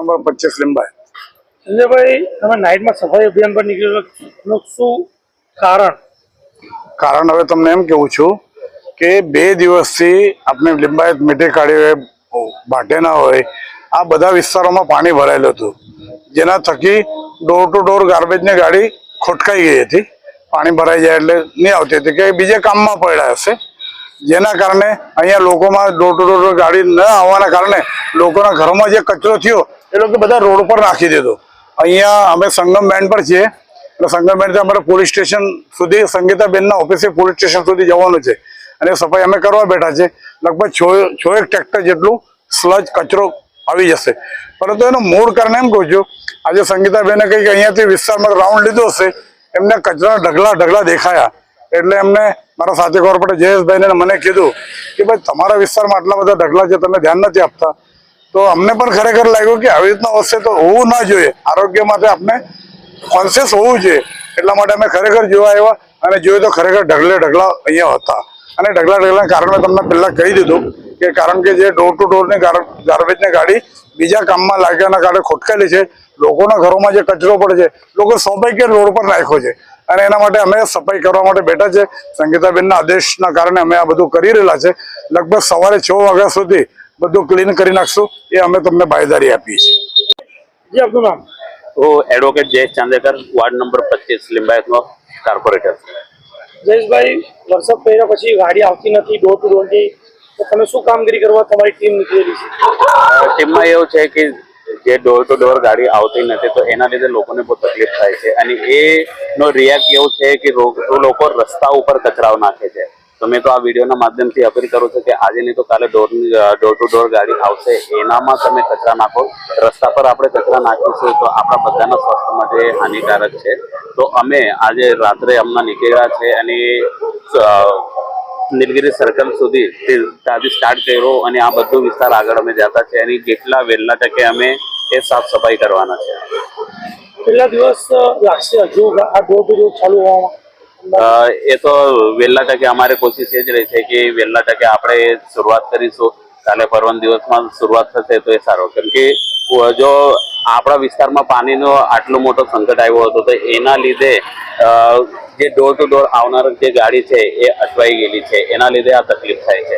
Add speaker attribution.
Speaker 1: Number 25 લીંબાયત।
Speaker 2: સંજયભાઈ, તમે નાઇટમાં સફાઈ અભિયાન પર નીકળેલો શું કારણ?
Speaker 1: હવે તમને એમ કેવું છું કે 2 દિવસથી આપણે લીંબાયત મીઠી કાઢી હોય, ભાટેના હોય, આ બધા વિસ્તારોમાં પાણી ભરાયેલું હતું, જેના થકી ડોર ટુ ડોર ગાર્બેજની ગાડી ખોટકાઈ ગઈ હતી। પાણી ભરાઈ જાય એટલે નહીં આવતી હતી કે બીજે કામમાં પડ્યા હશે, જેના કારણે અહીંયા લોકોમાં ડોર ટુ ડોર ગાડી ન આવવાના કારણે લોકોના ઘરોમાં જે કચરો થયો એ લોકો બધા રોડ પર નાખી દીધો। અહીંયા અમે સંગમ બેન્ડ પર છીએ એટલે સંગમ બેન્ડથી અમારે પોલીસ સ્ટેશન સુધી, સંગીતાબેનના ઓફિસે પોલીસ સ્ટેશન સુધી જવાનું છે અને સફાઈ અમે કરવા બેઠા છે। લગભગ 6 ટ્રેક્ટર જેટલું સ્લજ કચરો આવી જશે, પરંતુ એનું મૂળ કારણ એમ કહું છું, આજે સંગીતાબેને કંઈક અહીંયાથી વિસ્તારમાં રાઉન્ડ લીધો હશે, એમને કચરાના ઢગલા દેખાયા એટલે એમને મારા સાથી કોર્પોરેટર જયેશભાઈને મને કીધું કે ભાઈ તમારા વિસ્તારમાં આટલા બધા ઢગલા છે, તમે ધ્યાન નથી આપતા। તો અમને પણ ખરેખર લાગ્યું કે આવી રીતના હશે તો હોવું ના જોઈએ, આરોગ્ય માટે આપણે કોન્શિયસ હોવું જોઈએ। એટલા માટે અમે ખરેખર જોવા આવ્યા અને જોયું તો ખરેખર ઢગલા અહીંયા હતા અને ઢગલાના કારણે તમને પહેલાં કહી દીધું કે કારણ કે જે ડોર ટુ ડોરની ગાર્બેજની ગાડી બીજા કામમાં લાગ્યાના કારણે ખોટકાયેલી છે, લોકોના ઘરોમાં જે કચરો પડે છે લોકો સ્વાભાવિક રોડ પર નાખ્યો છે અને એના માટે અમે સફાઈ કરવા માટે બેઠા છે। સંગીતાબેનના આદેશના કારણે અમે આ બધું કરી રહેલા છે। લગભગ સવારે 6 વાગ્યા સુધી બધું ક્લીન કરી નાખશું, એ અમે તમને બાંયધરી આપીએ છીએ।
Speaker 2: જી, આપનું નામ?
Speaker 3: Advocate Jayesh Chandekar, ward number 25 લીંબાયતનો કોર્પોરેટર।
Speaker 2: જયેશભાઈ, વરસાદ પડ્યા પછી ગાડી આવતી નથી ડોર ટુ ડોરની, તો તમે શું કામગીરી કરવા તમારી ટીમ નીકળેલી છે?
Speaker 3: ટીમમાં એવું છે કે જે ડોર ટુ ડોર ગાડી આવતી નથી તો એના લીધે લોકોને બહુ તકલીફ થાય છે અને એનો રિએક્ટ એવું છે કે લોકો રસ્તા ઉપર કચરાઓ નાખે છે। તો મેં તો આ વિડીયોના માધ્યમથી અપીલ કરું છું કે આજે નહીં તો કાલે ડોર ટુ ડોર ગાડી આવશે, એનામાં તમે કચરા નાખો। રસ્તા પર આપણે કચરા નાખીશું તો આપણા બધાના સ્વાસ્થ્ય માટે હાનિકારક છે। તો અમે આજે રાત્રે હમણાં નીકળ્યા છે અને નીલગિરી સર્કલ સુધી ત્યાંથી સ્ટાર્ટ કર્યો અને આ બધો વિસ્તાર આગળ અમે જતા છે અને જેટલા વહેલા તકે અમે એ સાફ સફાઈ કરવાના છે।
Speaker 2: કેટલા દિવસ લાગશે હજુ આ ડોર ટુ ડોર ચાલુ હોવામાં?
Speaker 3: એ તો વહેલા તકે અમારી કોશિશ એ જ રહી છે કે વહેલા તકે આપણે શરૂઆત કરીશું। કાલે પરમ દિવસમાં શરૂઆત થશે તો એ સારો, કેમ કે જો આપણા વિસ્તારમાં પાણીનો આટલો મોટો સંકટ આવ્યો હતો તો એના લીધે જે ડોર ટુ ડોર આવનાર જે ગાડી છે એ અટવાઈ ગયેલી છે, એના લીધે આ તકલીફ થાય છે।